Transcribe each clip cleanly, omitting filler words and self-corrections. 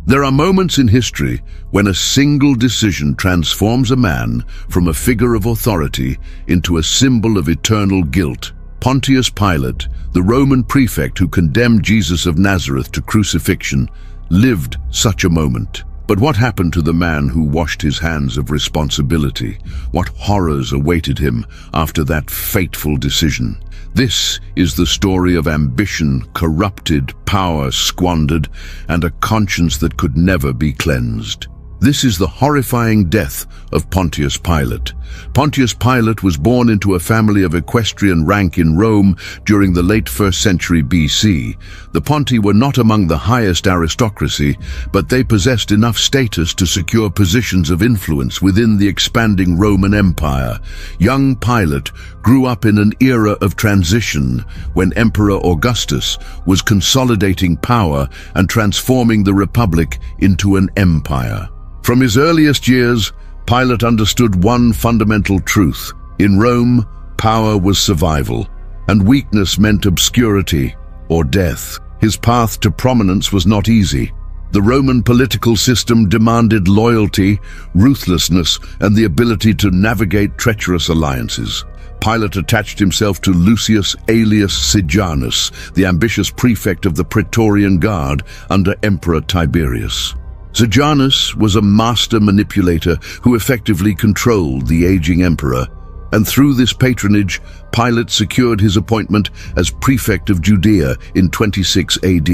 There are moments in history when a single decision transforms a man from a figure of authority into a symbol of eternal guilt. Pontius Pilate, the Roman prefect who condemned Jesus of Nazareth to crucifixion, lived such a moment. But what happened to the man who washed his hands of responsibility? What horrors awaited him after that fateful decision? This is the story of ambition corrupted, power squandered, and a conscience that could never be cleansed. This is the horrifying death of Pontius Pilate. Pontius Pilate was born into a family of equestrian rank in Rome during the late 1st century BC. The Ponti were not among the highest aristocracy, but they possessed enough status to secure positions of influence within the expanding Roman Empire. Young Pilate grew up in an era of transition when Emperor Augustus was consolidating power and transforming the Republic into an empire. From his earliest years, Pilate understood one fundamental truth. In Rome, power was survival, and weakness meant obscurity or death. His path to prominence was not easy. The Roman political system demanded loyalty, ruthlessness, and the ability to navigate treacherous alliances. Pilate attached himself to Lucius Aelius Sejanus, the ambitious prefect of the Praetorian Guard under Emperor Tiberius. Sejanus was a master manipulator who effectively controlled the aging emperor, and through this patronage, Pilate secured his appointment as prefect of Judea in 26 AD.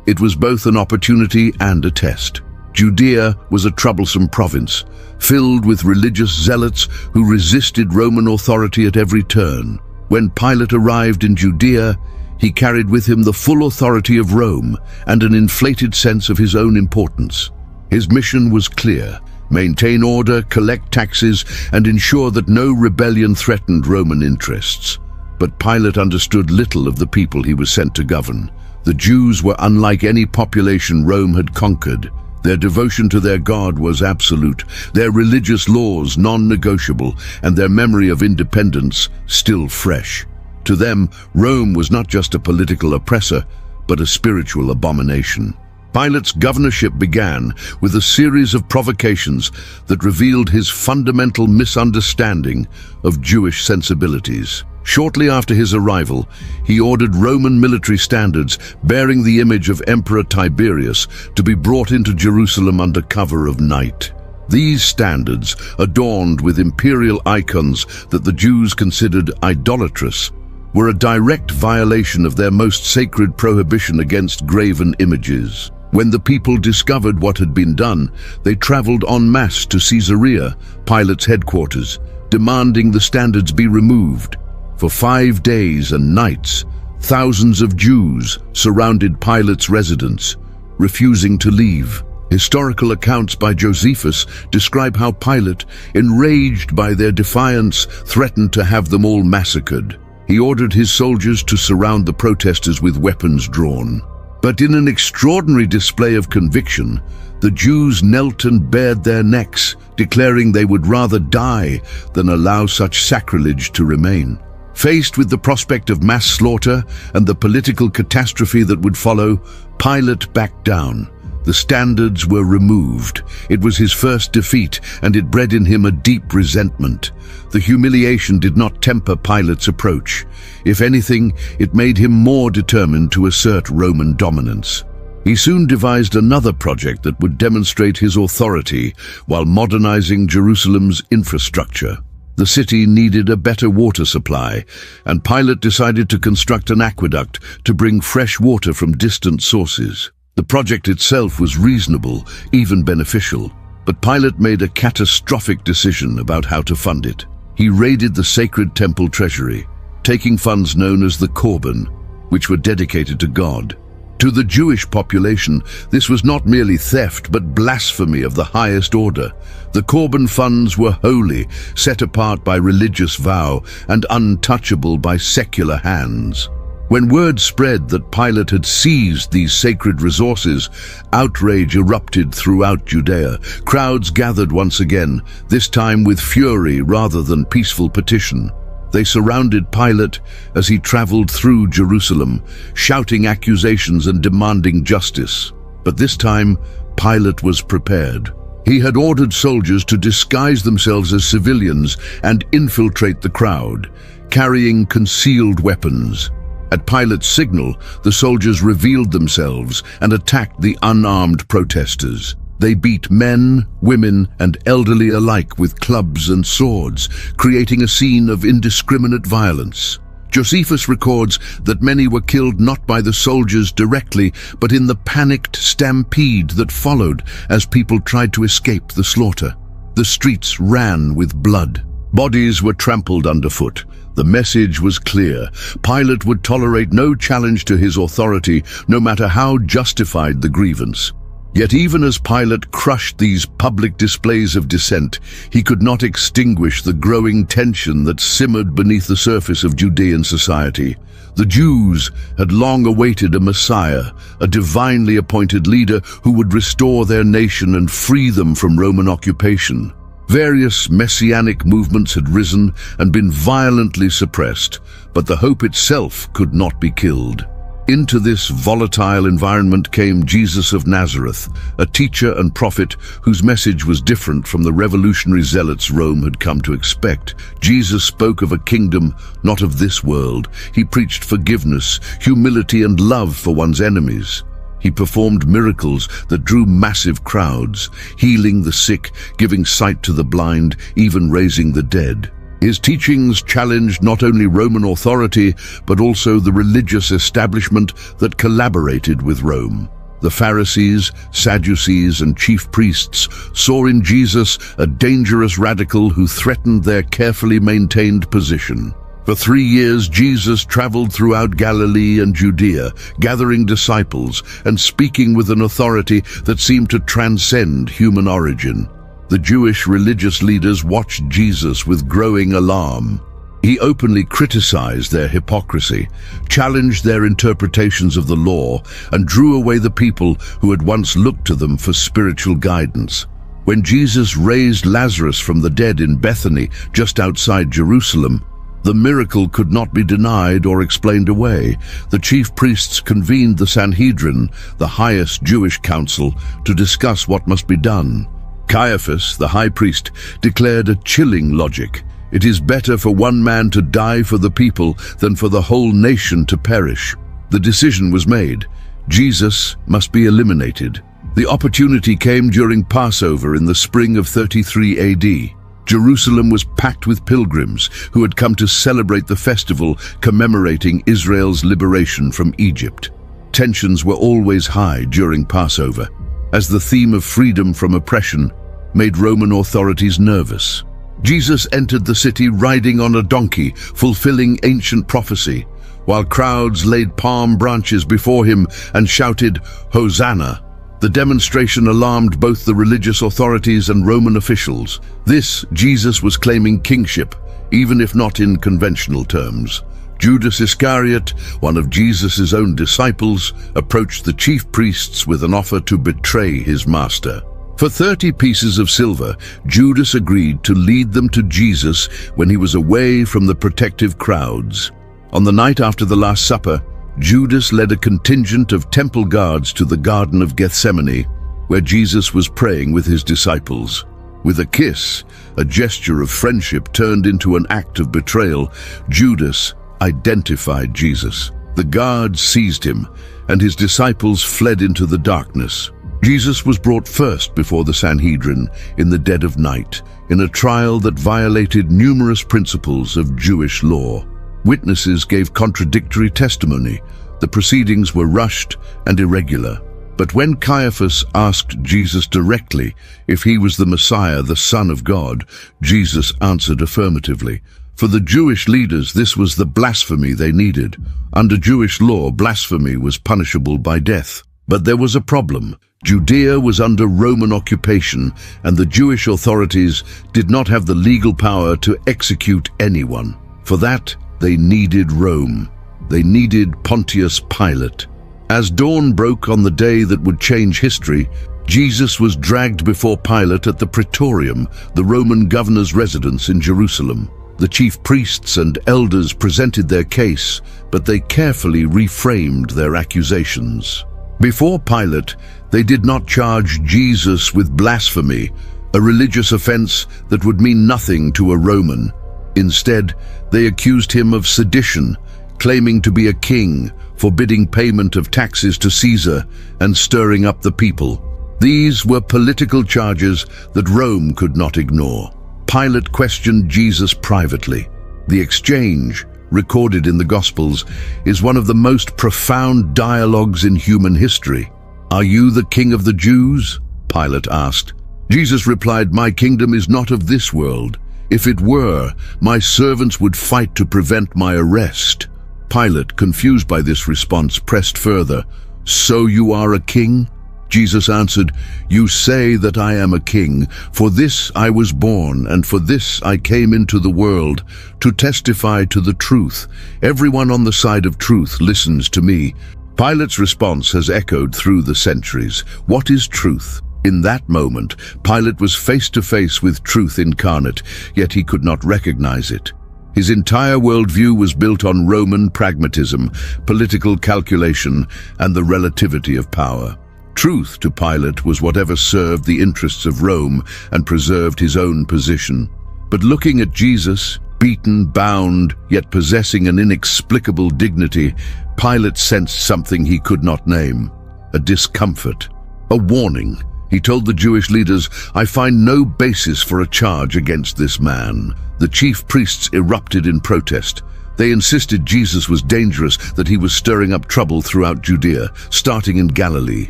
It was both an opportunity and a test. Judea was a troublesome province, filled with religious zealots who resisted Roman authority at every turn. When Pilate arrived in Judea, he carried with him the full authority of Rome and an inflated sense of his own importance. His mission was clear: maintain order, collect taxes, and ensure that no rebellion threatened Roman interests. But Pilate understood little of the people he was sent to govern. The Jews were unlike any population Rome had conquered. Their devotion to their God was absolute, their religious laws non-negotiable, and their memory of independence still fresh. To them, Rome was not just a political oppressor, but a spiritual abomination. Pilate's governorship began with a series of provocations that revealed his fundamental misunderstanding of Jewish sensibilities. Shortly after his arrival, he ordered Roman military standards bearing the image of Emperor Tiberius to be brought into Jerusalem under cover of night. These standards, adorned with imperial icons that the Jews considered idolatrous, were a direct violation of their most sacred prohibition against graven images. When the people discovered what had been done, they traveled en masse to Caesarea, Pilate's headquarters, demanding the standards be removed. For 5 days and nights, thousands of Jews surrounded Pilate's residence, refusing to leave. Historical accounts by Josephus describe how Pilate, enraged by their defiance, threatened to have them all massacred. He ordered his soldiers to surround the protesters with weapons drawn. But in an extraordinary display of conviction, the Jews knelt and bared their necks, declaring they would rather die than allow such sacrilege to remain. Faced with the prospect of mass slaughter and the political catastrophe that would follow, Pilate backed down. The standards were removed. It was his first defeat, and it bred in him a deep resentment. The humiliation did not temper Pilate's approach. If anything, it made him more determined to assert Roman dominance. He soon devised another project that would demonstrate his authority while modernizing Jerusalem's infrastructure. The city needed a better water supply, and Pilate decided to construct an aqueduct to bring fresh water from distant sources. The project itself was reasonable, even beneficial, but Pilate made a catastrophic decision about how to fund it. He raided the sacred temple treasury, taking funds known as the Korban, which were dedicated to God. To the Jewish population, this was not merely theft, but blasphemy of the highest order. The Korban funds were holy, set apart by religious vow, and untouchable by secular hands. When word spread that Pilate had seized these sacred resources, outrage erupted throughout Judea. Crowds gathered once again, this time with fury rather than peaceful petition. They surrounded Pilate as he traveled through Jerusalem, shouting accusations and demanding justice. But this time, Pilate was prepared. He had ordered soldiers to disguise themselves as civilians and infiltrate the crowd, carrying concealed weapons. At Pilate's signal, the soldiers revealed themselves and attacked the unarmed protesters. They beat men, women, and elderly alike with clubs and swords, creating a scene of indiscriminate violence. Josephus records that many were killed not by the soldiers directly, but in the panicked stampede that followed as people tried to escape the slaughter. The streets ran with blood. Bodies were trampled underfoot. The message was clear. Pilate would tolerate no challenge to his authority, no matter how justified the grievance. Yet even as Pilate crushed these public displays of dissent, he could not extinguish the growing tension that simmered beneath the surface of Judean society. The Jews had long awaited a Messiah, a divinely appointed leader who would restore their nation and free them from Roman occupation. Various messianic movements had risen and been violently suppressed, but the hope itself could not be killed. Into this volatile environment came Jesus of Nazareth, a teacher and prophet whose message was different from the revolutionary zealots Rome had come to expect. Jesus spoke of a kingdom not of this world. He preached forgiveness, humility, and love for one's enemies. He performed miracles that drew massive crowds, healing the sick, giving sight to the blind, even raising the dead. His teachings challenged not only Roman authority, but also the religious establishment that collaborated with Rome. The Pharisees, Sadducees, and chief priests saw in Jesus a dangerous radical who threatened their carefully maintained position. For 3 years, Jesus traveled throughout Galilee and Judea, gathering disciples and speaking with an authority that seemed to transcend human origin. The Jewish religious leaders watched Jesus with growing alarm. He openly criticized their hypocrisy, challenged their interpretations of the law, and drew away the people who had once looked to them for spiritual guidance. When Jesus raised Lazarus from the dead in Bethany, just outside Jerusalem, the miracle could not be denied or explained away. The chief priests convened the Sanhedrin, the highest Jewish council, to discuss what must be done. Caiaphas, the high priest, declared a chilling logic. It is better for one man to die for the people than for the whole nation to perish. The decision was made. Jesus must be eliminated. The opportunity came during Passover in the spring of 33 AD. Jerusalem was packed with pilgrims who had come to celebrate the festival commemorating Israel's liberation from Egypt. Tensions were always high during Passover, as the theme of freedom from oppression made Roman authorities nervous. Jesus entered the city riding on a donkey, fulfilling ancient prophecy, while crowds laid palm branches before him and shouted, "Hosanna!" The demonstration alarmed both the religious authorities and Roman officials. This Jesus was claiming kingship, even if not in conventional terms. Judas Iscariot, one of Jesus' own disciples, approached the chief priests with an offer to betray his master. For 30 pieces of silver, Judas agreed to lead them to Jesus when he was away from the protective crowds. On the night after the Last Supper, Judas led a contingent of temple guards to the Garden of Gethsemane, where Jesus was praying with his disciples. With a kiss, a gesture of friendship turned into an act of betrayal, Judas identified Jesus. The guards seized him, and his disciples fled into the darkness. Jesus was brought first before the Sanhedrin in the dead of night, in a trial that violated numerous principles of Jewish law. Witnesses gave contradictory testimony. The proceedings were rushed and irregular. But when Caiaphas asked Jesus directly if he was the Messiah, the Son of God, Jesus answered affirmatively. For the Jewish leaders, this was the blasphemy they needed. Under Jewish law, blasphemy was punishable by death. But there was a problem. Judea was under Roman occupation, and the Jewish authorities did not have the legal power to execute anyone. For that, they needed Rome. They needed Pontius Pilate. As dawn broke on the day that would change history, Jesus was dragged before Pilate at the Praetorium, the Roman governor's residence in Jerusalem. The chief priests and elders presented their case, but they carefully reframed their accusations. Before Pilate, They did not charge Jesus with blasphemy, a religious offense that would mean nothing to a Roman. Instead, they accused him of sedition, claiming to be a king, forbidding payment of taxes to Caesar, and stirring up the people. These were political charges that Rome could not ignore. Pilate questioned Jesus privately. The exchange, recorded in the Gospels, is one of the most profound dialogues in human history. "Are you the king of the Jews?" Pilate asked. Jesus replied, "My kingdom is not of this world. If it were, my servants would fight to prevent my arrest." Pilate, confused by this response, pressed further, "So you are a king?" Jesus answered, "You say that I am a king. For this I was born, and for this I came into the world, to testify to the truth. Everyone on the side of truth listens to me." Pilate's response has echoed through the centuries. What is truth? In that moment, Pilate was face to face with truth incarnate, yet he could not recognize it. His entire worldview was built on Roman pragmatism, political calculation, and the relativity of power. Truth to Pilate was whatever served the interests of Rome and preserved his own position. But looking at Jesus, beaten, bound, yet possessing an inexplicable dignity, Pilate sensed something he could not name: a discomfort, a warning. He told the Jewish leaders, "I find no basis for a charge against this man." The chief priests erupted in protest. They insisted Jesus was dangerous, that he was stirring up trouble throughout Judea, starting in Galilee.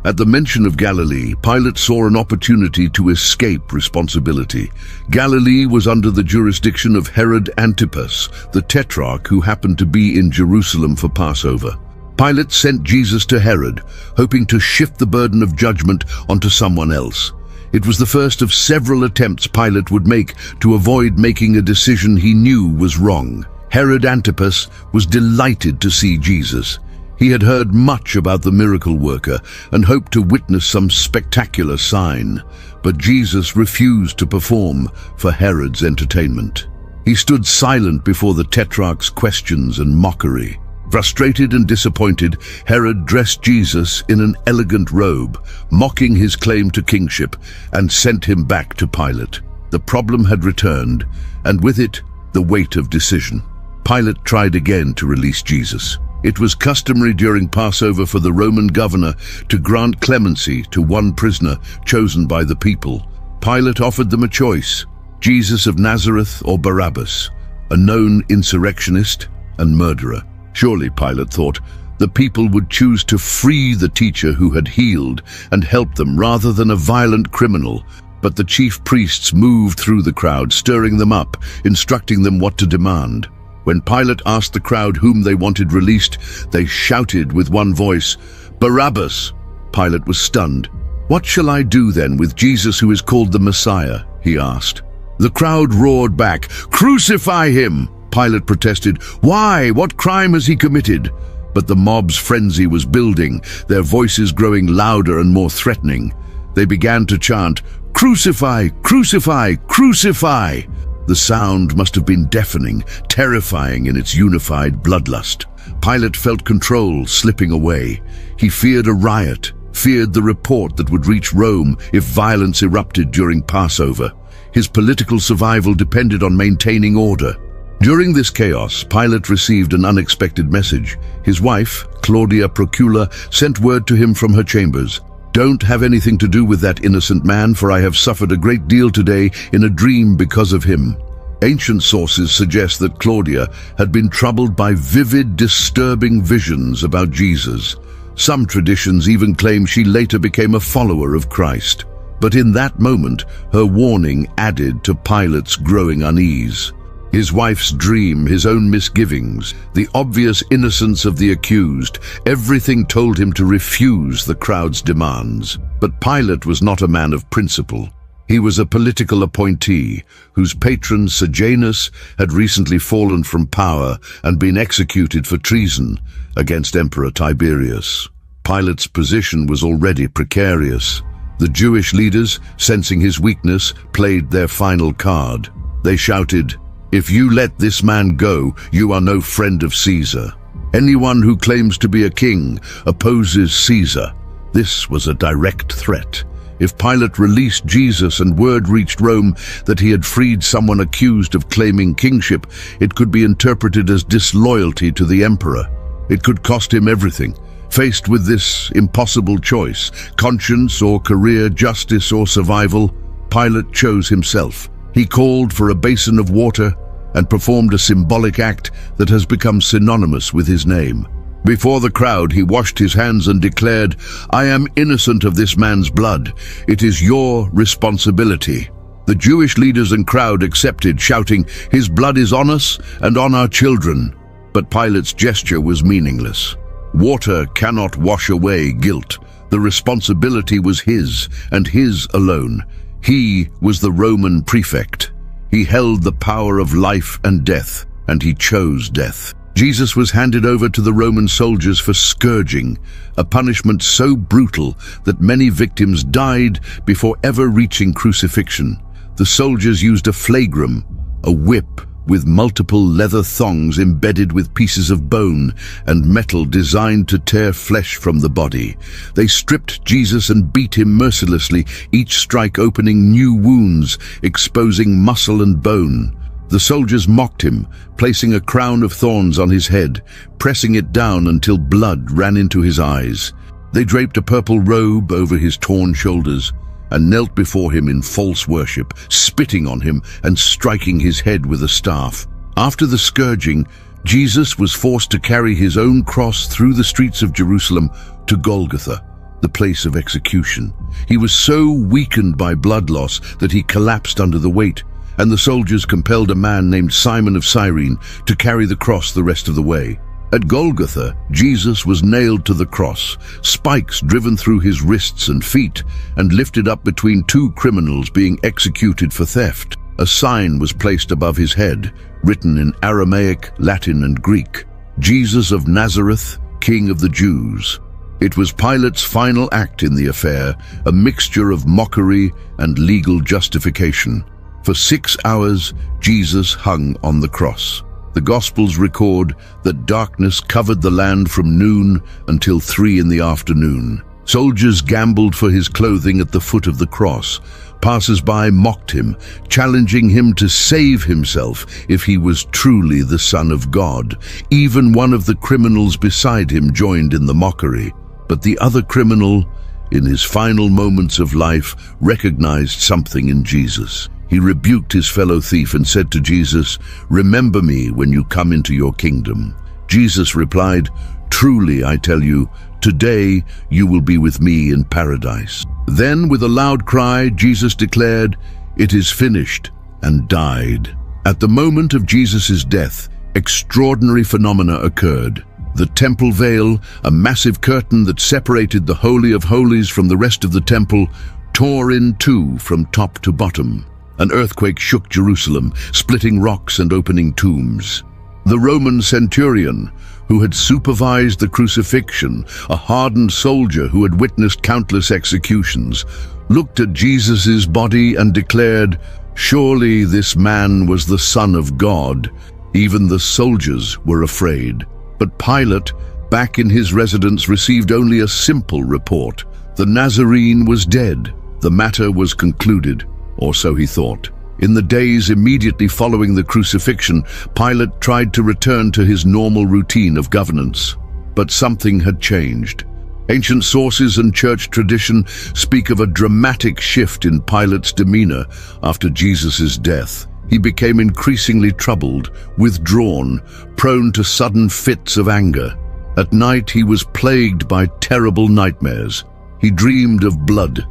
At the mention of Galilee, Pilate saw an opportunity to escape responsibility. Galilee was under the jurisdiction of Herod Antipas, the tetrarch who happened to be in Jerusalem for Passover. Pilate sent Jesus to Herod, hoping to shift the burden of judgment onto someone else. It was the first of several attempts Pilate would make to avoid making a decision he knew was wrong. Herod Antipas was delighted to see Jesus. He had heard much about the miracle worker and hoped to witness some spectacular sign, but Jesus refused to perform for Herod's entertainment. He stood silent before the tetrarch's questions and mockery. Frustrated and disappointed, Herod dressed Jesus in an elegant robe, mocking his claim to kingship, and sent him back to Pilate. The problem had returned, and with it, the weight of decision. Pilate tried again to release Jesus. It was customary during Passover for the Roman governor to grant clemency to one prisoner chosen by the people. Pilate offered them a choice: Jesus of Nazareth or Barabbas, a known insurrectionist and murderer. Surely, Pilate thought, the people would choose to free the teacher who had healed and help them rather than a violent criminal. But the chief priests moved through the crowd, stirring them up, instructing them what to demand. When Pilate asked the crowd whom they wanted released, they shouted with one voice, "Barabbas!" Pilate was stunned. "What shall I do then with Jesus who is called the Messiah?" he asked. The crowd roared back, "Crucify him!" Pilate protested, "Why? What crime has he committed?" But the mob's frenzy was building, their voices growing louder and more threatening. They began to chant, "Crucify! Crucify! Crucify!" The sound must have been deafening, terrifying in its unified bloodlust. Pilate felt control slipping away. He feared a riot, feared the report that would reach Rome if violence erupted during Passover. His political survival depended on maintaining order. During this chaos, Pilate received an unexpected message. His wife, Claudia Procula, sent word to him from her chambers. "Don't have anything to do with that innocent man, for I have suffered a great deal today in a dream because of him." Ancient sources suggest that Claudia had been troubled by vivid, disturbing visions about Jesus. Some traditions even claim she later became a follower of Christ. But in that moment, her warning added to Pilate's growing unease. His wife's dream, his own misgivings, the obvious innocence of the accused, everything told him to refuse the crowd's demands. But Pilate was not a man of principle. He was a political appointee whose patron, Sejanus, had recently fallen from power and been executed for treason against Emperor Tiberius. Pilate's position was already precarious. The Jewish leaders, sensing his weakness, played their final card. They shouted, "If you let this man go, you are no friend of Caesar. Anyone who claims to be a king opposes Caesar." This was a direct threat. If Pilate released Jesus and word reached Rome that he had freed someone accused of claiming kingship, it could be interpreted as disloyalty to the emperor. It could cost him everything. Faced with this impossible choice, conscience or career, justice or survival, Pilate chose himself. He called for a basin of water and performed a symbolic act that has become synonymous with his name. Before the crowd, he washed his hands and declared, "I am innocent of this man's blood. It is your responsibility." The Jewish leaders and crowd accepted, shouting, "His blood is on us and on our children." But Pilate's gesture was meaningless. Water cannot wash away guilt. The responsibility was his, and his alone. He was the Roman prefect. He held the power of life and death, and he chose death. Jesus was handed over to the Roman soldiers for scourging, a punishment so brutal that many victims died before ever reaching crucifixion. The soldiers used a flagrum, a whip with multiple leather thongs embedded with pieces of bone and metal designed to tear flesh from the body. They stripped Jesus and beat him mercilessly, each strike opening new wounds, exposing muscle and bone. The soldiers mocked him, placing a crown of thorns on his head, pressing it down until blood ran into his eyes. They draped a purple robe over his torn shoulders and knelt before him in false worship, spitting on him and striking his head with a staff. After the scourging, Jesus was forced to carry his own cross through the streets of Jerusalem to Golgotha, the place of execution. He was so weakened by blood loss that he collapsed under the weight, and the soldiers compelled a man named Simon of Cyrene to carry the cross the rest of the way. At Golgotha, Jesus was nailed to the cross, spikes driven through his wrists and feet, and lifted up between two criminals being executed for theft. A sign was placed above his head, written in Aramaic, Latin, and Greek, "Jesus of Nazareth, King of the Jews." It was Pilate's final act in the affair, a mixture of mockery and legal justification. For 6 hours, Jesus hung on the cross. The Gospels record that darkness covered the land from noon until 3 in the afternoon. Soldiers gambled for his clothing at the foot of the cross. Passers-by mocked him, challenging him to save himself if he was truly the Son of God. Even one of the criminals beside him joined in the mockery. But the other criminal, in his final moments of life, recognized something in Jesus. He rebuked his fellow thief and said to Jesus, "Remember me when you come into your kingdom." Jesus replied, "Truly, I tell you, today you will be with me in paradise." Then, with a loud cry, Jesus declared, "It is finished," and died. At the moment of Jesus' death, extraordinary phenomena occurred. The temple veil, a massive curtain that separated the Holy of Holies from the rest of the temple, tore in two from top to bottom. An earthquake shook Jerusalem, splitting rocks and opening tombs. The Roman centurion, who had supervised the crucifixion, a hardened soldier who had witnessed countless executions, looked at Jesus' body and declared, "Surely this man was the Son of God." Even the soldiers were afraid. But Pilate, back in his residence, received only a simple report. The Nazarene was dead. The matter was concluded. Or so he thought. In the days immediately following the crucifixion, Pilate tried to return to his normal routine of governance. But something had changed. Ancient sources and church tradition speak of a dramatic shift in Pilate's demeanor after Jesus' death. He became increasingly troubled, withdrawn, prone to sudden fits of anger. At night he was plagued by terrible nightmares. He dreamed of blood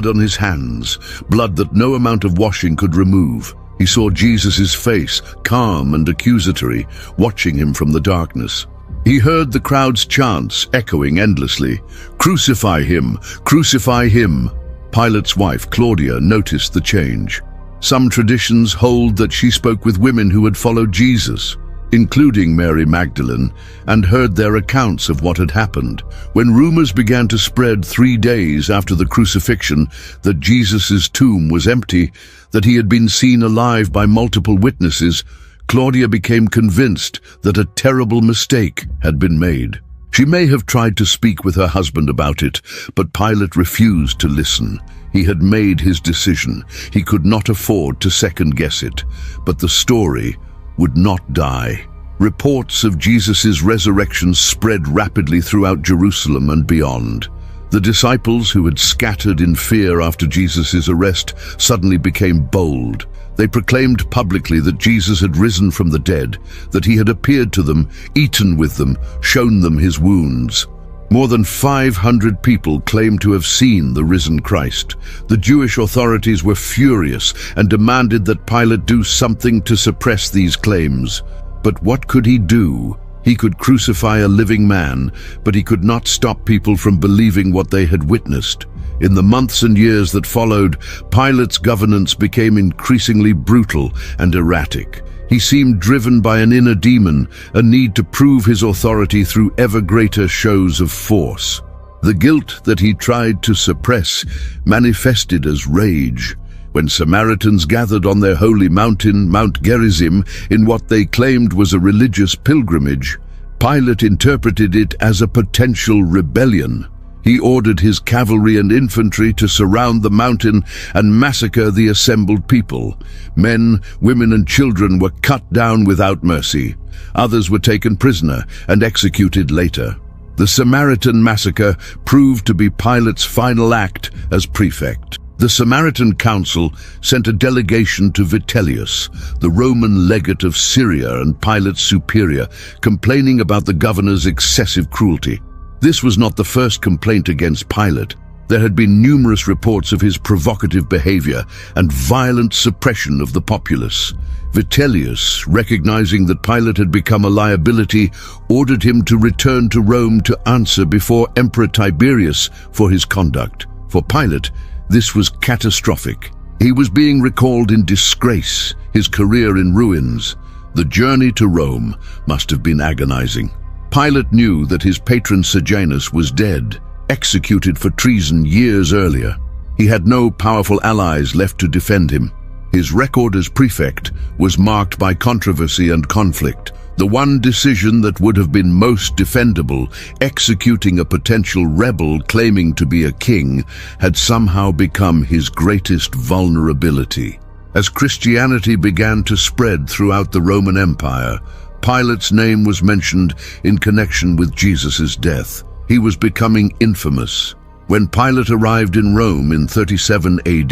on his hands, blood that no amount of washing could remove. He saw Jesus' face, calm and accusatory, watching him from the darkness. He heard the crowd's chants echoing endlessly, "Crucify him! Crucify him!" Pilate's wife, Claudia, noticed the change. Some traditions hold that she spoke with women who had followed Jesus, including Mary Magdalene, and heard their accounts of what had happened. When rumors began to spread 3 days after the crucifixion that Jesus' tomb was empty, that he had been seen alive by multiple witnesses, Claudia became convinced that a terrible mistake had been made. She may have tried to speak with her husband about it, but Pilate refused to listen. He had made his decision. He could not afford to second-guess it. But the story would not die. Reports of Jesus' resurrection spread rapidly throughout Jerusalem and beyond. The disciples, who had scattered in fear after Jesus' arrest, suddenly became bold. They proclaimed publicly that Jesus had risen from the dead, that he had appeared to them, eaten with them, shown them his wounds. More than 500 people claimed to have seen the risen Christ. The Jewish authorities were furious and demanded that Pilate do something to suppress these claims. But what could he do? He could crucify a living man, but he could not stop people from believing what they had witnessed. In the months and years that followed, Pilate's governance became increasingly brutal and erratic. He seemed driven by an inner demon, a need to prove his authority through ever greater shows of force. The guilt that he tried to suppress manifested as rage. When Samaritans gathered on their holy mountain, Mount Gerizim, in what they claimed was a religious pilgrimage, Pilate interpreted it as a potential rebellion. He ordered his cavalry and infantry to surround the mountain and massacre the assembled people. Men, women, and children were cut down without mercy. Others were taken prisoner and executed later. The Samaritan massacre proved to be Pilate's final act as prefect. The Samaritan council sent a delegation to Vitellius, the Roman legate of Syria and Pilate's superior, complaining about the governor's excessive cruelty. This was not the first complaint against Pilate. There had been numerous reports of his provocative behavior and violent suppression of the populace. Vitellius, recognizing that Pilate had become a liability, ordered him to return to Rome to answer before Emperor Tiberius for his conduct. For Pilate, this was catastrophic. He was being recalled in disgrace, his career in ruins. The journey to Rome must have been agonizing. Pilate knew that his patron Sejanus was dead, executed for treason years earlier. He had no powerful allies left to defend him. His record as prefect was marked by controversy and conflict. The one decision that would have been most defendable, executing a potential rebel claiming to be a king, had somehow become his greatest vulnerability. As Christianity began to spread throughout the Roman Empire, Pilate's name was mentioned in connection with Jesus' death. He was becoming infamous. When Pilate arrived in Rome in 37 AD,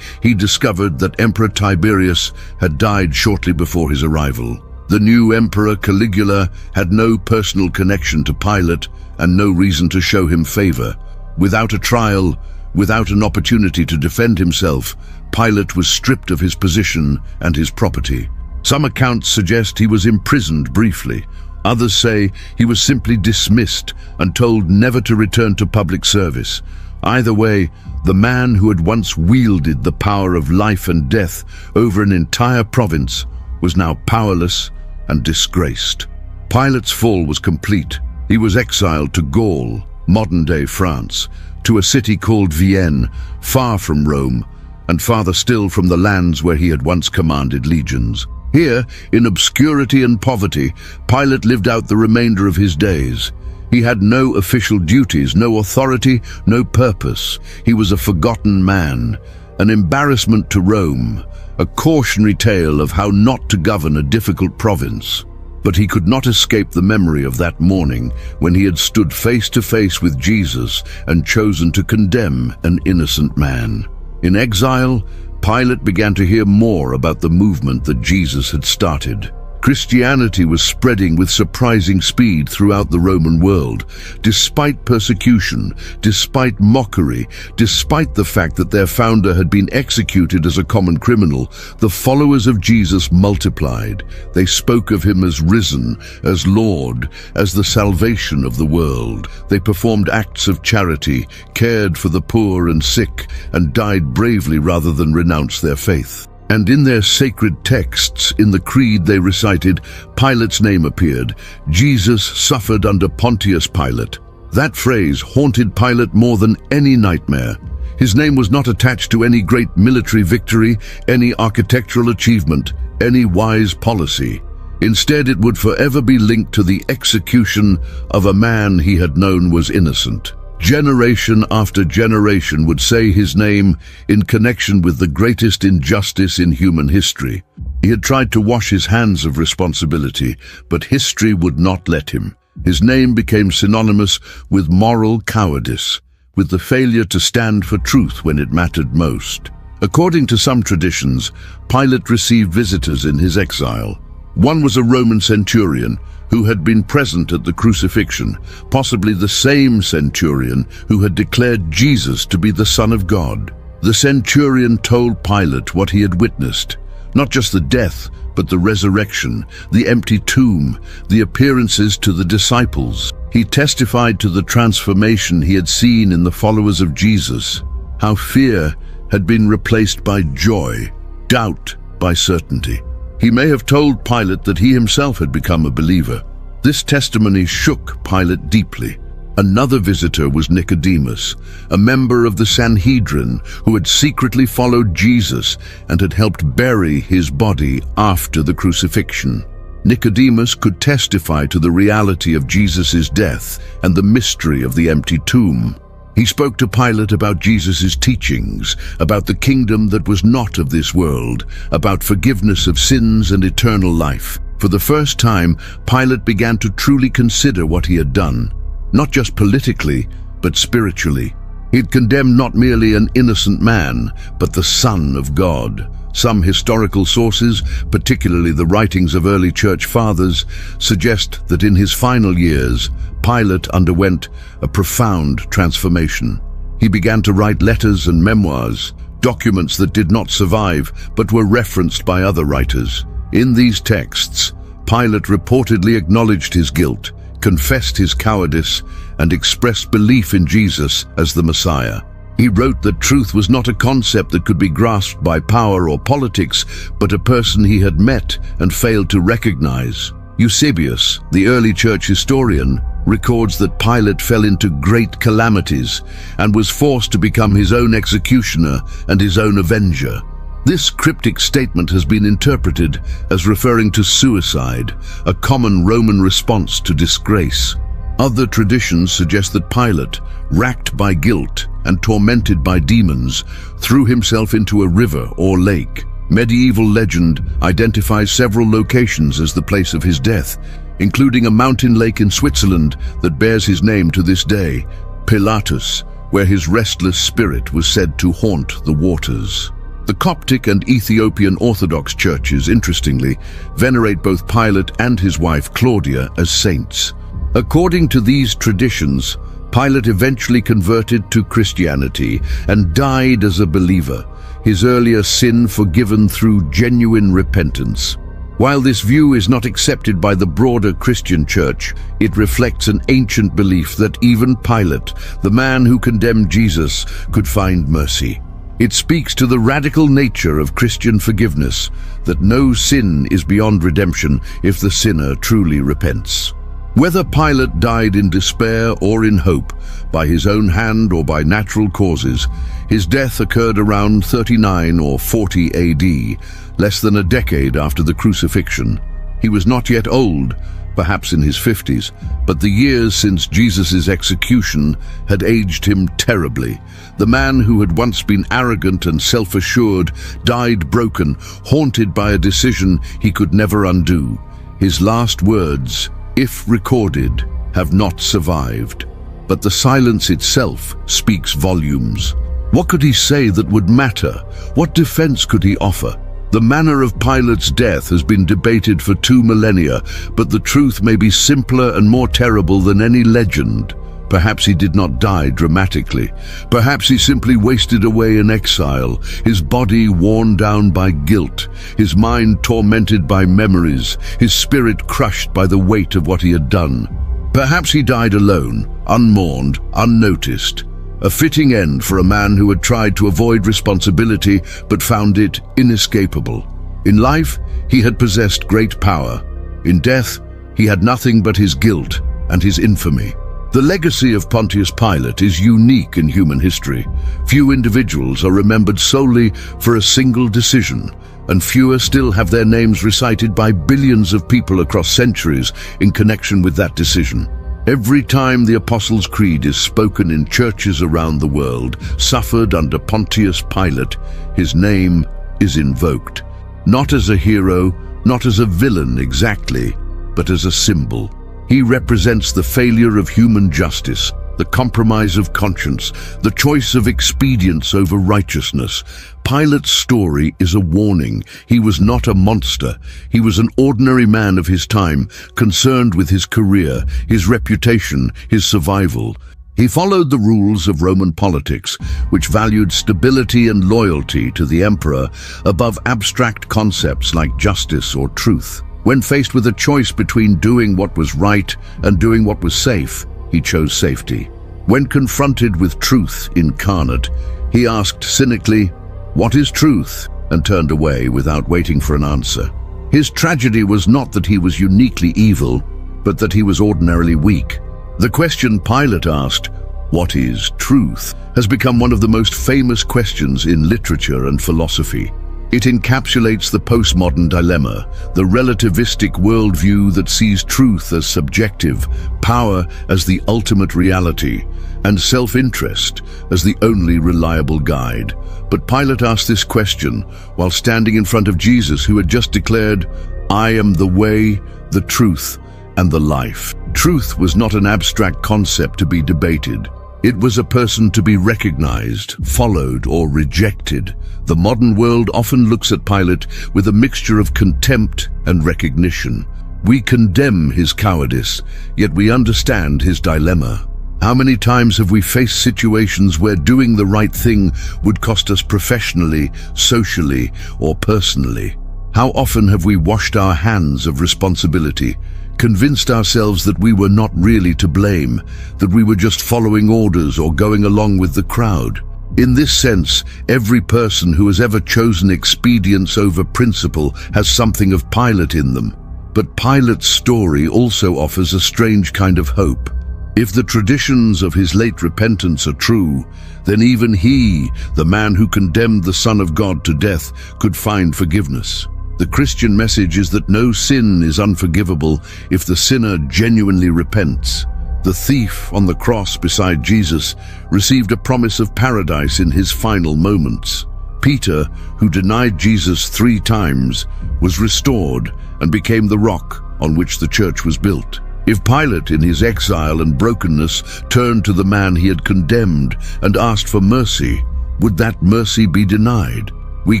he discovered that Emperor Tiberius had died shortly before his arrival. The new emperor Caligula had no personal connection to Pilate and no reason to show him favor. Without a trial, without an opportunity to defend himself, Pilate was stripped of his position and his property. Some accounts suggest he was imprisoned briefly. Others say he was simply dismissed and told never to return to public service. Either way, the man who had once wielded the power of life and death over an entire province was now powerless and disgraced. Pilate's fall was complete. He was exiled to Gaul, modern-day France, to a city called Vienne, far from Rome, and farther still from the lands where he had once commanded legions. Here, in obscurity and poverty, Pilate lived out the remainder of his days. He had no official duties, no authority, no purpose. He was a forgotten man, an embarrassment to Rome, a cautionary tale of how not to govern a difficult province. But he could not escape the memory of that morning when he had stood face to face with Jesus and chosen to condemn an innocent man. In exile, Pilate began to hear more about the movement that Jesus had started. Christianity was spreading with surprising speed throughout the Roman world. Despite persecution, despite mockery, despite the fact that their founder had been executed as a common criminal, the followers of Jesus multiplied. They spoke of him as risen, as Lord, as the salvation of the world. They performed acts of charity, cared for the poor and sick, and died bravely rather than renounce their faith. And in their sacred texts, in the creed they recited, Pilate's name appeared. Jesus suffered under Pontius Pilate. That phrase haunted Pilate more than any nightmare. His name was not attached to any great military victory, any architectural achievement, any wise policy. Instead, it would forever be linked to the execution of a man he had known was innocent. Generation after generation would say his name in connection with the greatest injustice in human history. He had tried to wash his hands of responsibility, but history would not let him. His name became synonymous with moral cowardice, with the failure to stand for truth when it mattered most. According to some traditions, Pilate received visitors in his exile. One was a Roman centurion who had been present at the crucifixion, possibly the same centurion who had declared Jesus to be the Son of God. The centurion told Pilate what he had witnessed, not just the death, but the resurrection, the empty tomb, the appearances to the disciples. He testified to the transformation he had seen in the followers of Jesus, how fear had been replaced by joy, doubt by certainty. He may have told Pilate that he himself had become a believer. This testimony shook Pilate deeply. Another visitor was Nicodemus, a member of the Sanhedrin who had secretly followed Jesus and had helped bury his body after the crucifixion. Nicodemus could testify to the reality of Jesus' death and the mystery of the empty tomb. He spoke to Pilate about Jesus' teachings, about the kingdom that was not of this world, about forgiveness of sins and eternal life. For the first time, Pilate began to truly consider what he had done, not just politically, but spiritually. He'd condemned not merely an innocent man, but the Son of God. Some historical sources, particularly the writings of early church fathers, suggest that in his final years, Pilate underwent a profound transformation. He began to write letters and memoirs, documents that did not survive but were referenced by other writers. In these texts, Pilate reportedly acknowledged his guilt, confessed his cowardice, and expressed belief in Jesus as the Messiah. He wrote that truth was not a concept that could be grasped by power or politics, but a person he had met and failed to recognize. Eusebius, the early church historian, records that Pilate fell into great calamities and was forced to become his own executioner and his own avenger. This cryptic statement has been interpreted as referring to suicide, a common Roman response to disgrace. Other traditions suggest that Pilate, racked by guilt and tormented by demons, threw himself into a river or lake. Medieval legend identifies several locations as the place of his death, including a mountain lake in Switzerland that bears his name to this day, Pilatus, where his restless spirit was said to haunt the waters. The Coptic and Ethiopian Orthodox churches, interestingly, venerate both Pilate and his wife Claudia as saints. According to these traditions, Pilate eventually converted to Christianity and died as a believer, his earlier sin forgiven through genuine repentance. While this view is not accepted by the broader Christian church, it reflects an ancient belief that even Pilate, the man who condemned Jesus, could find mercy. It speaks to the radical nature of Christian forgiveness, that no sin is beyond redemption if the sinner truly repents. Whether Pilate died in despair or in hope, by his own hand or by natural causes, his death occurred around 39 or 40 AD, less than a decade after the crucifixion. He was not yet old, perhaps in his 50s, but the years since Jesus' execution had aged him terribly. The man who had once been arrogant and self-assured died broken, haunted by a decision he could never undo. His last words, if recorded, have not survived, but the silence itself speaks volumes. What could he say that would matter? What defense could he offer? The manner of Pilate's death has been debated for 2 millennia, but the truth may be simpler and more terrible than any legend. Perhaps he did not die dramatically. Perhaps he simply wasted away in exile, his body worn down by guilt, his mind tormented by memories, his spirit crushed by the weight of what he had done. Perhaps he died alone, unmourned, unnoticed. A fitting end for a man who had tried to avoid responsibility but found it inescapable. In life, he had possessed great power. In death, he had nothing but his guilt and his infamy. The legacy of Pontius Pilate is unique in human history. Few individuals are remembered solely for a single decision, and fewer still have their names recited by billions of people across centuries in connection with that decision. Every time the Apostles' Creed is spoken in churches around the world, suffered under Pontius Pilate, his name is invoked. Not as a hero, not as a villain exactly, but as a symbol. He represents the failure of human justice, the compromise of conscience, the choice of expedience over righteousness. Pilate's story is a warning. He was not a monster. He was an ordinary man of his time, concerned with his career, his reputation, his survival. He followed the rules of Roman politics, which valued stability and loyalty to the emperor above abstract concepts like justice or truth. When faced with a choice between doing what was right and doing what was safe, he chose safety. When confronted with truth incarnate, he asked cynically, "What is truth?" and turned away without waiting for an answer. His tragedy was not that he was uniquely evil, but that he was ordinarily weak. The question Pilate asked, "What is truth?" has become one of the most famous questions in literature and philosophy. It encapsulates the postmodern dilemma, the relativistic worldview that sees truth as subjective, power as the ultimate reality, and self-interest as the only reliable guide. But Pilate asked this question while standing in front of Jesus, who had just declared, "I am the way, the truth, and the life." Truth was not an abstract concept to be debated. It was a person to be recognized, followed, or rejected. The modern world often looks at Pilate with a mixture of contempt and recognition. We condemn his cowardice, yet we understand his dilemma. How many times have we faced situations where doing the right thing would cost us professionally, socially, or personally? How often have we washed our hands of responsibility, convinced ourselves that we were not really to blame, that we were just following orders or going along with the crowd? In this sense, every person who has ever chosen expedience over principle has something of Pilate in them. But Pilate's story also offers a strange kind of hope. If the traditions of his late repentance are true, then even he, the man who condemned the Son of God to death, could find forgiveness. The Christian message is that no sin is unforgivable if the sinner genuinely repents. The thief on the cross beside Jesus received a promise of paradise in his final moments. Peter, who denied Jesus 3 times, was restored and became the rock on which the church was built. If Pilate, in his exile and brokenness, turned to the man he had condemned and asked for mercy, would that mercy be denied? We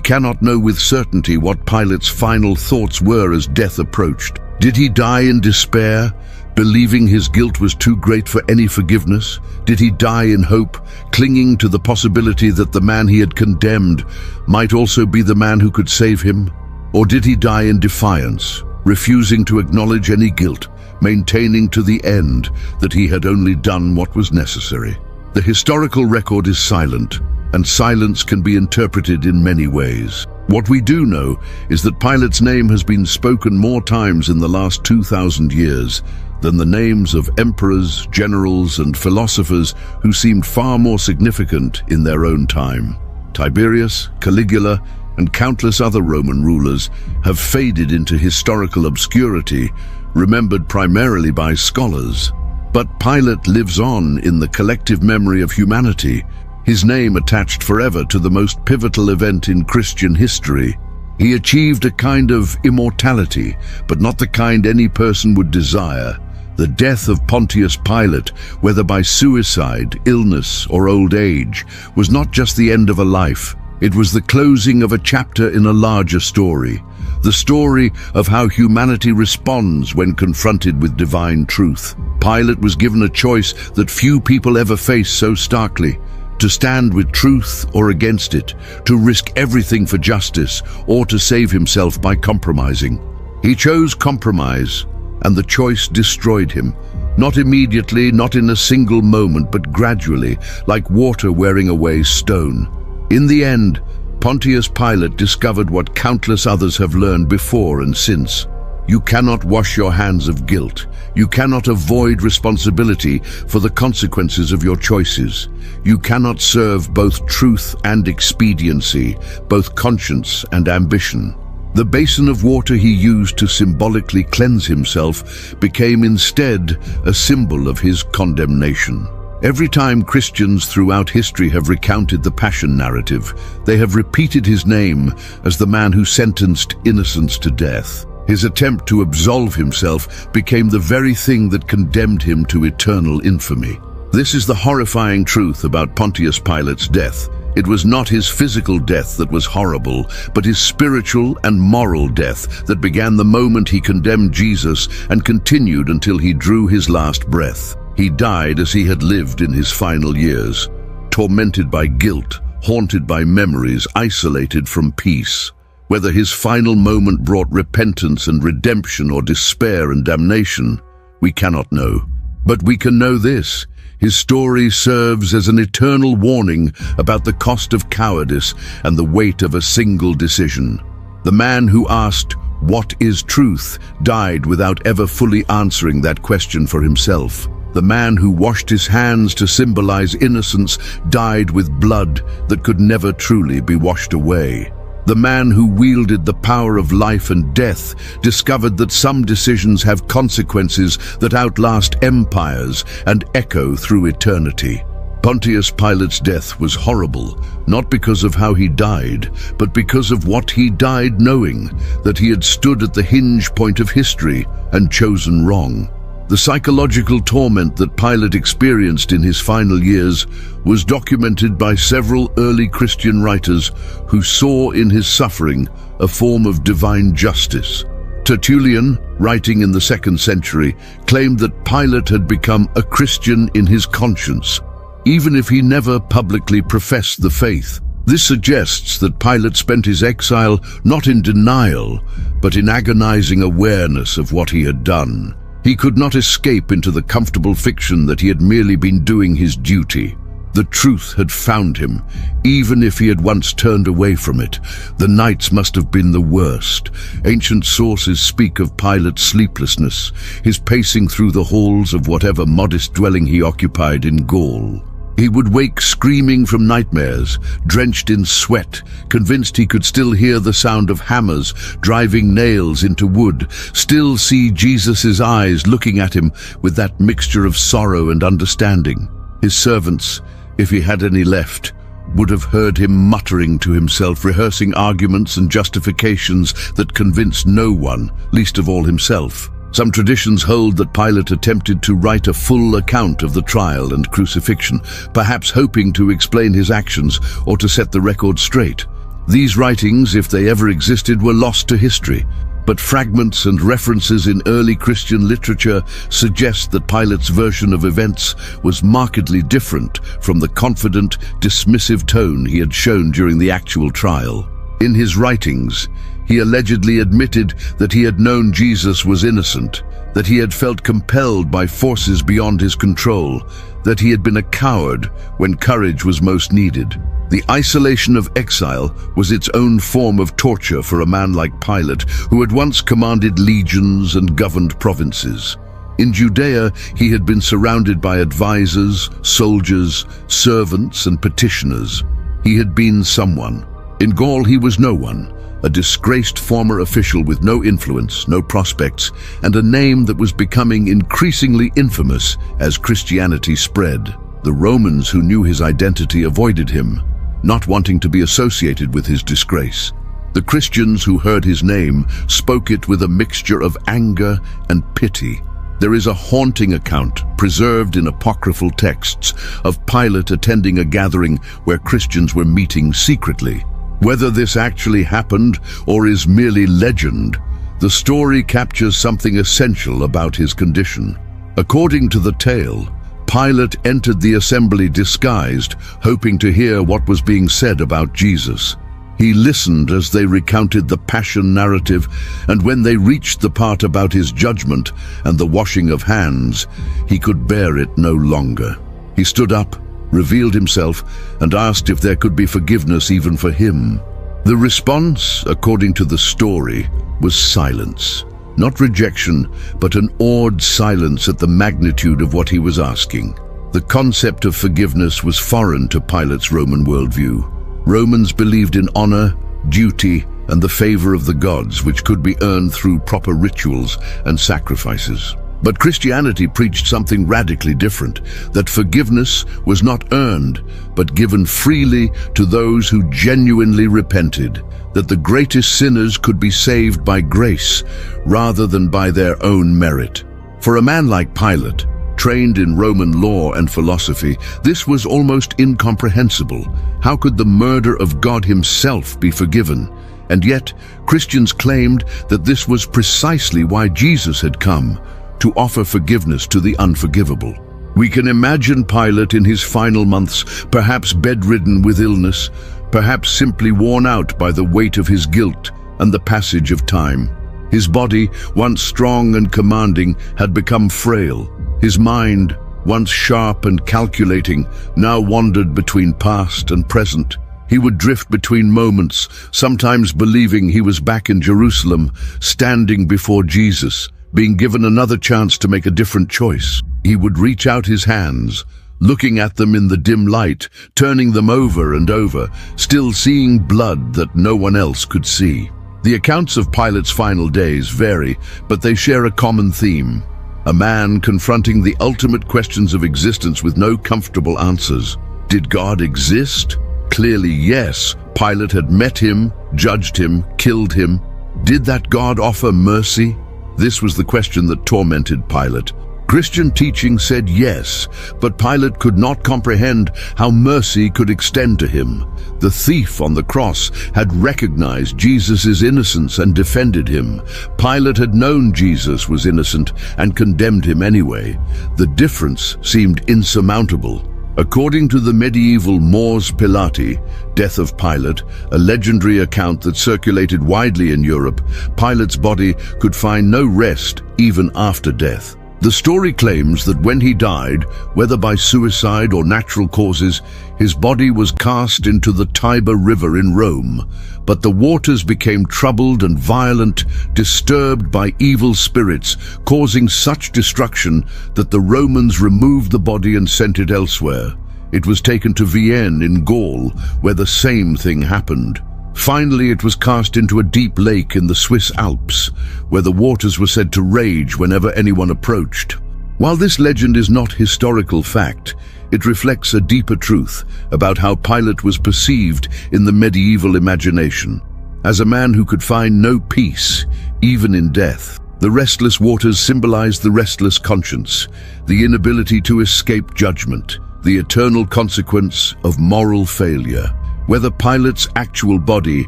cannot know with certainty what Pilate's final thoughts were as death approached. Did he die in despair, believing his guilt was too great for any forgiveness? Did he die in hope, clinging to the possibility that the man he had condemned might also be the man who could save him? Or did he die in defiance, refusing to acknowledge any guilt, maintaining to the end that he had only done what was necessary? The historical record is silent, and silence can be interpreted in many ways. What we do know is that Pilate's name has been spoken more times in the last 2,000 years than the names of emperors, generals, and philosophers who seemed far more significant in their own time. Tiberius, Caligula, and countless other Roman rulers have faded into historical obscurity, remembered primarily by scholars. But Pilate lives on in the collective memory of humanity, his name attached forever to the most pivotal event in Christian history. He achieved a kind of immortality, but not the kind any person would desire. The death of Pontius Pilate, whether by suicide, illness, or old age, was not just the end of a life. It was the closing of a chapter in a larger story, the story of how humanity responds when confronted with divine truth. Pilate was given a choice that few people ever face so starkly: to stand with truth or against it, to risk everything for justice, or to save himself by compromising. He chose compromise, and the choice destroyed him. Not immediately, not in a single moment, but gradually, like water wearing away stone. In the end, Pontius Pilate discovered what countless others have learned before and since. You cannot wash your hands of guilt. You cannot avoid responsibility for the consequences of your choices. You cannot serve both truth and expediency, both conscience and ambition. The basin of water he used to symbolically cleanse himself became instead a symbol of his condemnation. Every time Christians throughout history have recounted the Passion narrative, they have repeated his name as the man who sentenced innocents to death. His attempt to absolve himself became the very thing that condemned him to eternal infamy. This is the horrifying truth about Pontius Pilate's death. It was not his physical death that was horrible, but his spiritual and moral death that began the moment he condemned Jesus and continued until he drew his last breath. He died as he had lived in his final years, tormented by guilt, haunted by memories, isolated from peace. Whether his final moment brought repentance and redemption or despair and damnation, we cannot know. But we can know this: his story serves as an eternal warning about the cost of cowardice and the weight of a single decision. The man who asked, "What is truth?" died without ever fully answering that question for himself. The man who washed his hands to symbolize innocence died with blood that could never truly be washed away. The man who wielded the power of life and death discovered that some decisions have consequences that outlast empires and echo through eternity. Pontius Pilate's death was horrible, not because of how he died, but because of what he died knowing, that he had stood at the hinge point of history and chosen wrong. The psychological torment that Pilate experienced in his final years was documented by several early Christian writers who saw in his suffering a form of divine justice. Tertullian, writing in the 2nd century, claimed that Pilate had become a Christian in his conscience, even if he never publicly professed the faith. This suggests that Pilate spent his exile not in denial, but in agonizing awareness of what he had done. He could not escape into the comfortable fiction that he had merely been doing his duty. The truth had found him, even if he had once turned away from it. The nights must have been the worst. Ancient sources speak of Pilate's sleeplessness, his pacing through the halls of whatever modest dwelling he occupied in Gaul. He would wake screaming from nightmares, drenched in sweat, convinced he could still hear the sound of hammers driving nails into wood, still see Jesus' eyes looking at him with that mixture of sorrow and understanding. His servants, if he had any left, would have heard him muttering to himself, rehearsing arguments and justifications that convinced no one, least of all himself. Some traditions hold that Pilate attempted to write a full account of the trial and crucifixion, perhaps hoping to explain his actions or to set the record straight. These writings, if they ever existed, were lost to history, but fragments and references in early Christian literature suggest that Pilate's version of events was markedly different from the confident, dismissive tone he had shown during the actual trial. In his writings, he allegedly admitted that he had known Jesus was innocent, that he had felt compelled by forces beyond his control, that he had been a coward when courage was most needed. The isolation of exile was its own form of torture for a man like Pilate, who had once commanded legions and governed provinces. In Judea, he had been surrounded by advisors, soldiers, servants, and petitioners. He had been someone. In Gaul, he was no one. A disgraced former official with no influence, no prospects, and a name that was becoming increasingly infamous as Christianity spread. The Romans who knew his identity avoided him, not wanting to be associated with his disgrace. The Christians who heard his name spoke it with a mixture of anger and pity. There is a haunting account, preserved in apocryphal texts, of Pilate attending a gathering where Christians were meeting secretly. Whether this actually happened or is merely legend, the story captures something essential about his condition. According to the tale, Pilate entered the assembly disguised, hoping to hear what was being said about Jesus. He listened as they recounted the Passion narrative, and when they reached the part about his judgment and the washing of hands, he could bear it no longer. He stood up, revealed himself, and asked if there could be forgiveness even for him. The response, according to the story, was silence. Not rejection, but an awed silence at the magnitude of what he was asking. The concept of forgiveness was foreign to Pilate's Roman worldview. Romans believed in honor, duty, and the favor of the gods, which could be earned through proper rituals and sacrifices. But Christianity preached something radically different, that forgiveness was not earned, but given freely to those who genuinely repented, that the greatest sinners could be saved by grace rather than by their own merit. For a man like Pilate, trained in Roman law and philosophy, this was almost incomprehensible. How could the murder of God himself be forgiven? And yet, Christians claimed that this was precisely why Jesus had come, to offer forgiveness to the unforgivable. We can imagine Pilate in his final months, perhaps bedridden with illness, perhaps simply worn out by the weight of his guilt and the passage of time. His body, once strong and commanding, had become frail. His mind, once sharp and calculating, now wandered between past and present. He would drift between moments, sometimes believing he was back in Jerusalem, standing before Jesus, being given another chance to make a different choice. He would reach out his hands, looking at them in the dim light, turning them over and over, still seeing blood that no one else could see. The accounts of Pilate's final days vary, but they share a common theme. A man confronting the ultimate questions of existence with no comfortable answers. Did God exist? Clearly, yes. Pilate had met him, judged him, killed him. Did that God offer mercy? This was the question that tormented Pilate. Christian teaching said yes, but Pilate could not comprehend how mercy could extend to him. The thief on the cross had recognized Jesus' innocence and defended him. Pilate had known Jesus was innocent and condemned him anyway. The difference seemed insurmountable. According to the medieval Mors Pilati, Death of Pilate, a legendary account that circulated widely in Europe, Pilate's body could find no rest even after death. The story claims that when he died, whether by suicide or natural causes, his body was cast into the Tiber River in Rome, but the waters became troubled and violent, disturbed by evil spirits, causing such destruction that the Romans removed the body and sent it elsewhere. It was taken to Vienne in Gaul, where the same thing happened. Finally, it was cast into a deep lake in the Swiss Alps, where the waters were said to rage whenever anyone approached. While this legend is not historical fact, it reflects a deeper truth about how Pilate was perceived in the medieval imagination. As a man who could find no peace, even in death. The restless waters symbolized the restless conscience, the inability to escape judgment, the eternal consequence of moral failure. Whether Pilate's actual body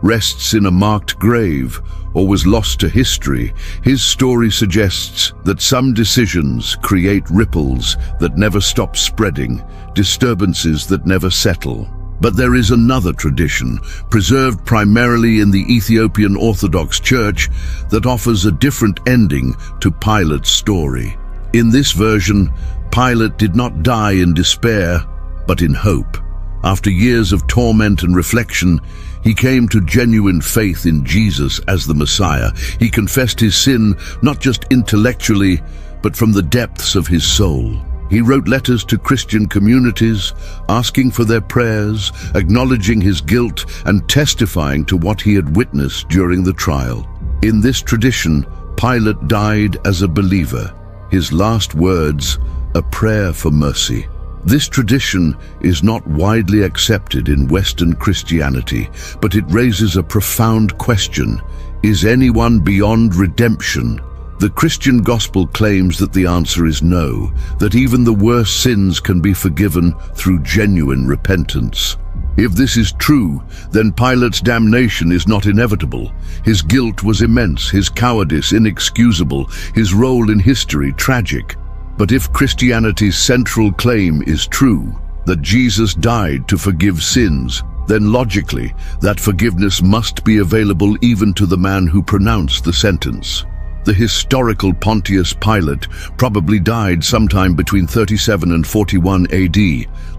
rests in a marked grave or was lost to history, his story suggests that some decisions create ripples that never stop spreading, disturbances that never settle. But there is another tradition, preserved primarily in the Ethiopian Orthodox Church, that offers a different ending to Pilate's story. In this version, Pilate did not die in despair, but in hope. After years of torment and reflection, he came to genuine faith in Jesus as the Messiah. He confessed his sin, not just intellectually, but from the depths of his soul. He wrote letters to Christian communities, asking for their prayers, acknowledging his guilt, and testifying to what he had witnessed during the trial. In this tradition, Pilate died as a believer. His last words, a prayer for mercy. This tradition is not widely accepted in Western Christianity, but it raises a profound question. Is anyone beyond redemption? The Christian gospel claims that the answer is no, that even the worst sins can be forgiven through genuine repentance. If this is true, then Pilate's damnation is not inevitable. His guilt was immense, his cowardice inexcusable, his role in history tragic. But if Christianity's central claim is true, that Jesus died to forgive sins, then logically, that forgiveness must be available even to the man who pronounced the sentence. The historical Pontius Pilate probably died sometime between 37 and 41 AD,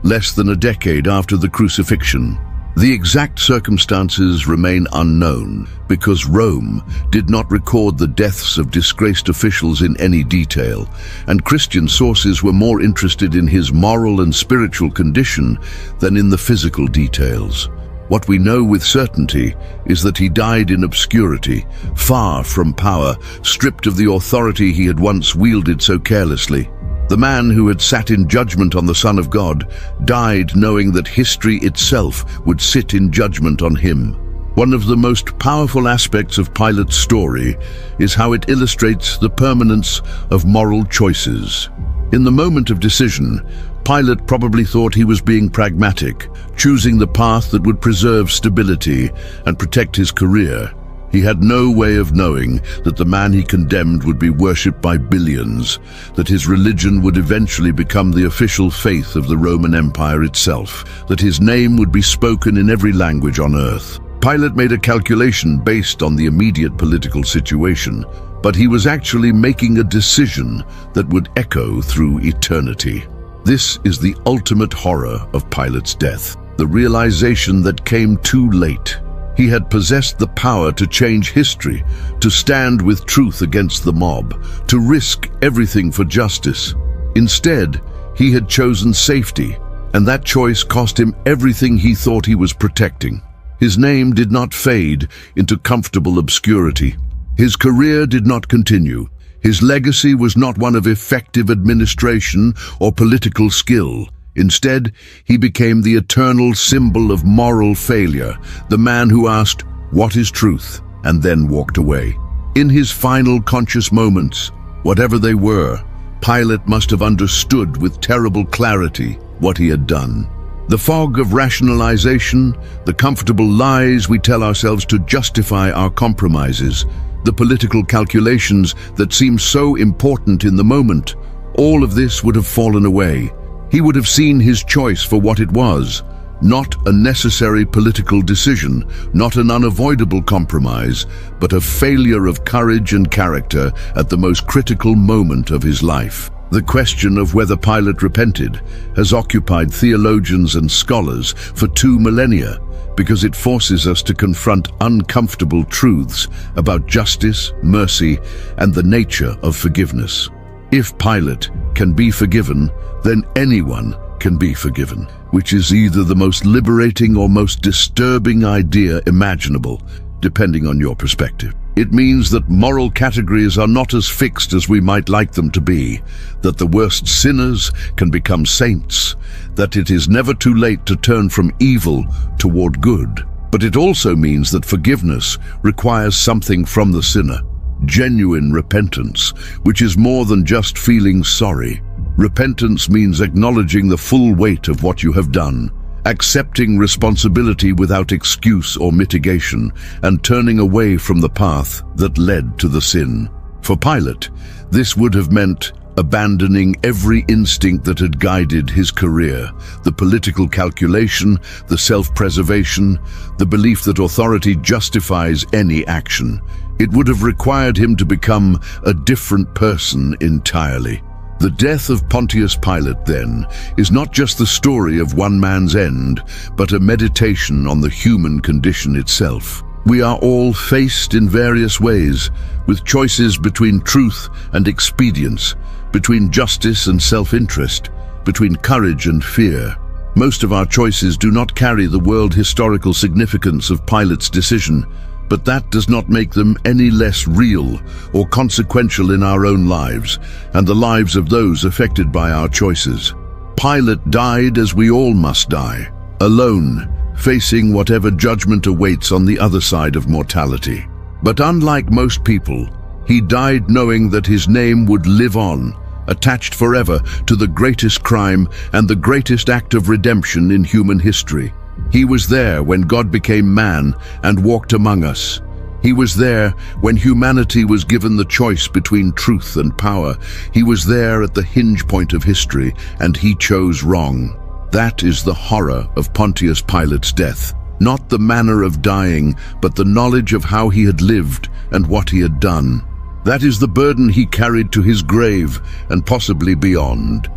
less than a decade after the crucifixion. The exact circumstances remain unknown because Rome did not record the deaths of disgraced officials in any detail, and Christian sources were more interested in his moral and spiritual condition than in the physical details. What we know with certainty is that he died in obscurity, far from power, stripped of the authority he had once wielded so carelessly. The man who had sat in judgment on the Son of God died knowing that history itself would sit in judgment on him. One of the most powerful aspects of Pilate's story is how it illustrates the permanence of moral choices. In the moment of decision, Pilate probably thought he was being pragmatic, choosing the path that would preserve stability and protect his career. He had no way of knowing that the man he condemned would be worshipped by billions, that his religion would eventually become the official faith of the Roman Empire itself, that his name would be spoken in every language on earth. Pilate made a calculation based on the immediate political situation, but he was actually making a decision that would echo through eternity. This is the ultimate horror of Pilate's death, the realization that came too late. He had possessed the power to change history, to stand with truth against the mob, to risk everything for justice. Instead, he had chosen safety, and that choice cost him everything he thought he was protecting. His name did not fade into comfortable obscurity. His career did not continue. His legacy was not one of effective administration or political skill. Instead, he became the eternal symbol of moral failure, the man who asked, "What is truth?" and then walked away. In his final conscious moments, whatever they were, Pilate must have understood with terrible clarity what he had done. The fog of rationalization, the comfortable lies we tell ourselves to justify our compromises, the political calculations that seem so important in the moment, all of this would have fallen away. He would have seen his choice for what it was, not a necessary political decision, not an unavoidable compromise, but a failure of courage and character at the most critical moment of his life. The question of whether Pilate repented has occupied theologians and scholars for 2 millennia, because it forces us to confront uncomfortable truths about justice, mercy, and the nature of forgiveness. If Pilate can be forgiven, then anyone can be forgiven, which is either the most liberating or most disturbing idea imaginable, depending on your perspective. It means that moral categories are not as fixed as we might like them to be, that the worst sinners can become saints, that it is never too late to turn from evil toward good. But it also means that forgiveness requires something from the sinner, genuine repentance, which is more than just feeling sorry. Repentance means acknowledging the full weight of what you have done, accepting responsibility without excuse or mitigation, and turning away from the path that led to the sin. For Pilate, this would have meant abandoning every instinct that had guided his career, the political calculation, the self-preservation, the belief that authority justifies any action. It would have required him to become a different person entirely. The death of Pontius Pilate, then, is not just the story of one man's end, but a meditation on the human condition itself. We are all faced in various ways, with choices between truth and expedience, between justice and self-interest, between courage and fear. Most of our choices do not carry the world historical significance of Pilate's decision, but that does not make them any less real or consequential in our own lives and the lives of those affected by our choices. Pilate died as we all must die, alone, facing whatever judgment awaits on the other side of mortality. But unlike most people, he died knowing that his name would live on, attached forever to the greatest crime and the greatest act of redemption in human history. He was there when God became man and walked among us. He was there when humanity was given the choice between truth and power. He was there at the hinge point of history, and he chose wrong. That is the horror of Pontius Pilate's death. Not the manner of dying, but the knowledge of how he had lived and what he had done. That is the burden he carried to his grave and possibly beyond.